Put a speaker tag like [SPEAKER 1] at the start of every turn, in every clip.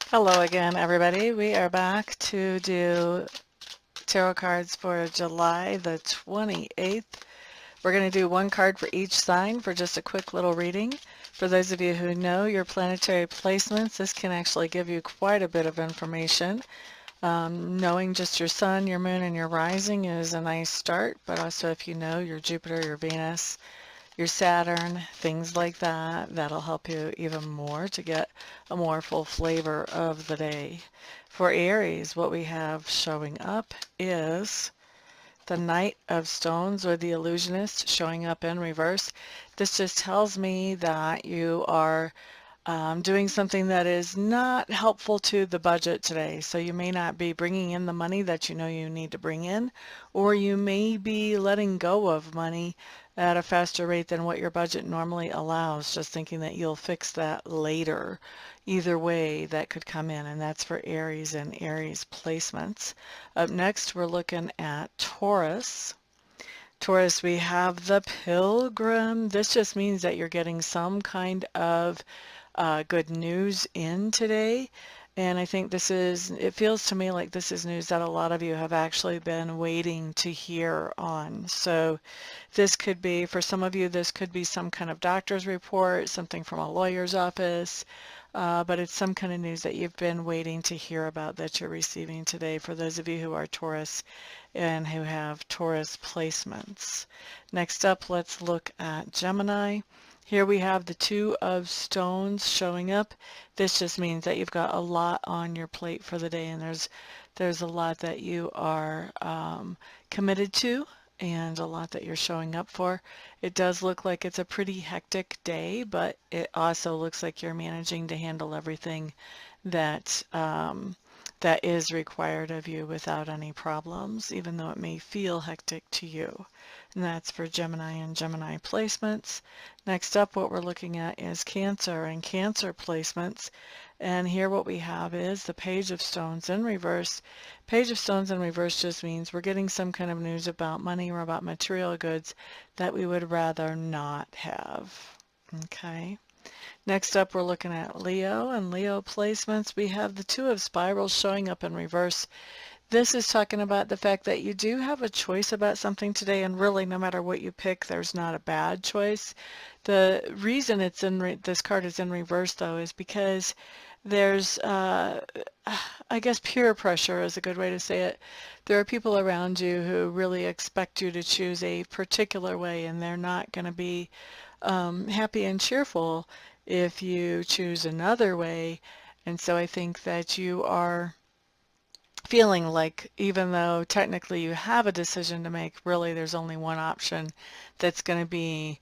[SPEAKER 1] Hello again, everybody. We are back to do tarot cards for July the 28th. We're going to do one card for each sign for just a quick little reading. For those of you who know your planetary placements, this can actually give you quite a bit of information. Knowing just your sun, your moon, and your rising is a nice start, but also if you know your Jupiter, your Venus, your Saturn, things like that, that'll help you even more to get a more full flavor of the day. For Aries, what we have showing up is the Knight of Stones, or the Illusionist, showing up in reverse. This just tells me that you are doing something that is not helpful to the budget today. So you may not be bringing in the money that you know you need to bring in, or you may be letting go of money at a faster rate than what your budget normally allows, just thinking that you'll fix that later. Either way, that could come in, and that's for Aries and Aries placements. Up next, we're looking at Taurus. Taurus, we have the Pilgrim. This just means that you're getting some kind of good news in today. And I think it feels to me like this is news that a lot of you have actually been waiting to hear on. So this could be, for some of you, this could be some kind of doctor's report, something from a lawyer's office, but it's some kind of news that you've been waiting to hear about that you're receiving today for those of you who are Taurus and who have Taurus placements. Next up, let's look at Gemini. Here we have the Two of Stones showing up. This just means that you've got a lot on your plate for the day, and there's a lot that you are committed to and a lot that you're showing up for. It does look like it's a pretty hectic day, but it also looks like you're managing to handle everything that that is required of you without any problems, even though it may feel hectic to you. And that's for Gemini and Gemini placements. Next up, what we're looking at is Cancer and Cancer placements. And here what we have is the Page of Stones in reverse. Page of Stones in reverse just means we're getting some kind of news about money or about material goods that we would rather not have. Okay. Next up, we're looking at Leo and Leo placements. We have the Two of Spirals showing up in reverse. This is talking about the fact that you do have a choice about something today, and really, no matter what you pick, there's not a bad choice. The reason it's in this card is in reverse, though, is because there's, I guess, peer pressure is a good way to say it. There are people around you who really expect you to choose a particular way, and they're not going to be happy and cheerful if you choose another way. And so I think that you are feeling like, even though technically you have a decision to make, really there's only one option that's going to be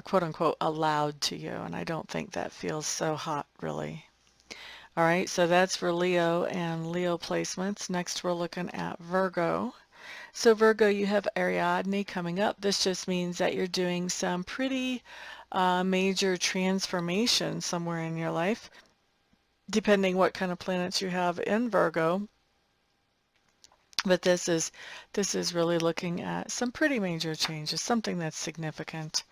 [SPEAKER 1] quote unquote allowed to you. And I don't think that feels so hot, really. All right, so that's for Leo and Leo placements. Next, we're looking at Virgo. So Virgo, you have Ariadne coming up. This just means that you're doing some pretty major transformation somewhere in your life, depending what kind of planets you have in Virgo. But this is really looking at some pretty major changes, something that's significant.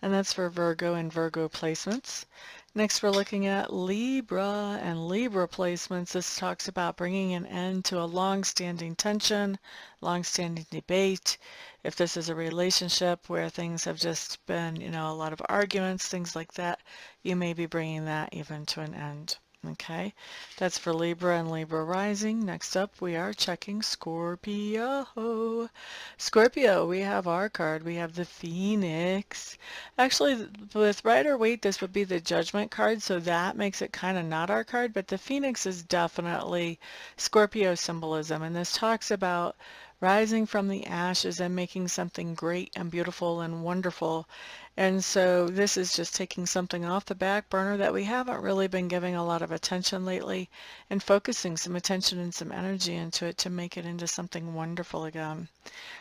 [SPEAKER 1] And that's for Virgo and Virgo placements. Next, we're looking at Libra and Libra placements. This talks about bringing an end to a long-standing tension, long-standing debate. If this is a relationship where things have just been, a lot of arguments, things like that, you may be bringing that even to an end. Okay, that's for Libra and Libra rising. Next up, we are checking Scorpio. Scorpio, we have our card. We have the Phoenix. Actually, with Rider-Waite, this would be the Judgment card, so that makes it kind of not our card, but the Phoenix is definitely Scorpio symbolism, and this talks about rising from the ashes and making something great and beautiful and wonderful. And so this is just taking something off the back burner that we haven't really been giving a lot of attention lately and focusing some attention and some energy into it to make it into something wonderful again.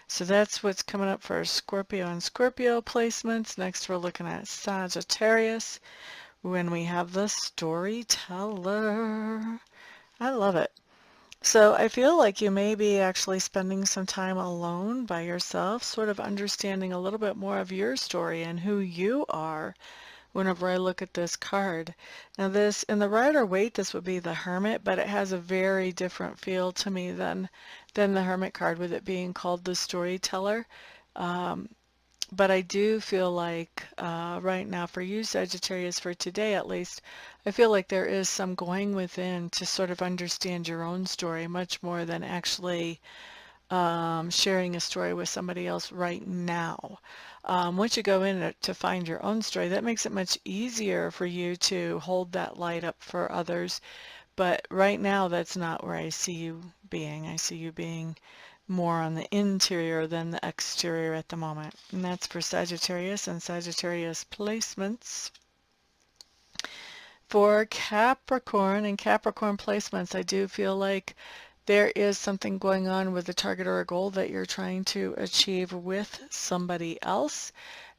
[SPEAKER 1] So that's what's coming up for Scorpio and Scorpio placements. Next, we're looking at Sagittarius when we have the Storyteller. I love it. So I feel like you may be actually spending some time alone by yourself, sort of understanding a little bit more of your story and who you are whenever I look at this card. Now this, in the Rider-Waite, this would be the Hermit, but it has a very different feel to me than the Hermit card, with it being called the Storyteller. Um, but I do feel like right now for you, Sagittarius, for today at least, I feel like there is some going within to sort of understand your own story much more than actually sharing a story with somebody else right now. Once you go in to find your own story, that makes it much easier for you to hold that light up for others. But right now, that's not where I see you being. I see you being more on the interior than the exterior at the moment. And that's for Sagittarius and Sagittarius placements. For Capricorn and Capricorn placements, I do feel like there is something going on with a target or a goal that you're trying to achieve with somebody else.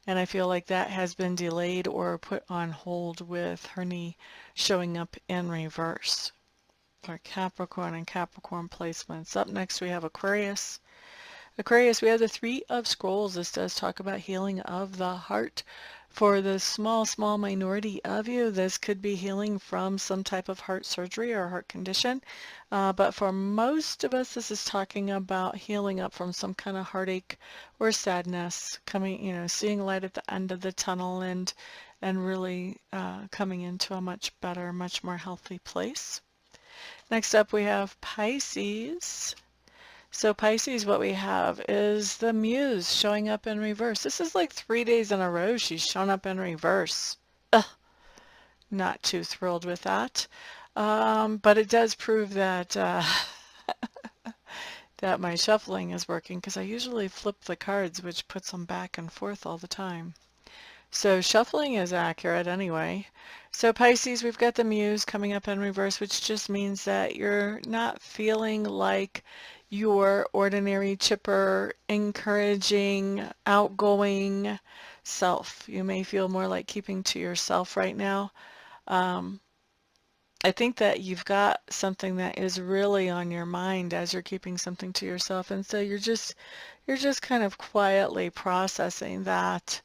[SPEAKER 1] And I feel like that has been delayed or put on hold with Hernie showing up in reverse. For Capricorn and Capricorn placements. Up next we have Aquarius. Aquarius, we have the Three of Scrolls. This does talk about healing of the heart. For the small minority of you, this could be healing from some type of heart surgery or heart condition. But for most of us, this is talking about healing up from some kind of heartache or sadness, coming, seeing light at the end of the tunnel and really coming into a much better, much more healthy place. Next up, we have Pisces. So Pisces, what we have is the Muse showing up in reverse. This is like 3 days in a row she's shown up in reverse. Ugh, not too thrilled with that. But it does prove that that my shuffling is working, because I usually flip the cards, which puts them back and forth all the time. So shuffling is accurate anyway. So Pisces, we've got the Muse coming up in reverse, which just means that you're not feeling like your ordinary, chipper, encouraging, outgoing self. You may feel more like keeping to yourself right now. I think that you've got something that is really on your mind as you're keeping something to yourself, and so you're just kind of quietly processing that.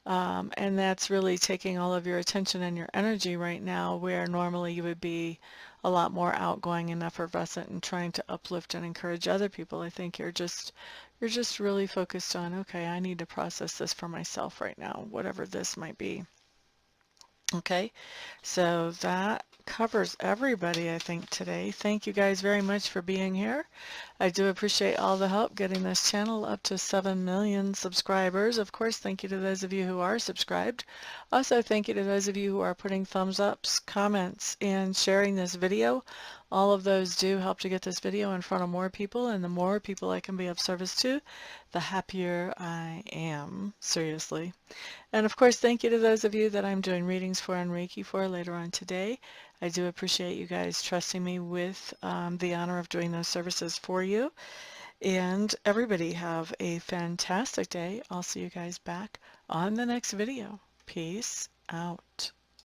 [SPEAKER 1] And that's really taking all of your attention and your energy right now, where normally you would be a lot more outgoing and effervescent and trying to uplift and encourage other people. I think you're just really focused on, okay, I need to process this for myself right now, whatever this might be. Okay, so that covers everybody, I think, today. Thank you guys very much for being here. I do appreciate all the help getting this channel up to 7 million subscribers. Of course, thank you to those of you who are subscribed. Also, thank you to those of you who are putting thumbs ups, comments, and sharing this video. All of those do help to get this video in front of more people, and the more people I can be of service to, the happier I am. Seriously. And of course, thank you to those of you that I'm doing readings for and Reiki for later on today. I do appreciate you guys trusting me with the honor of doing those services for you. And everybody have a fantastic day. I'll see you guys back on the next video. Peace out.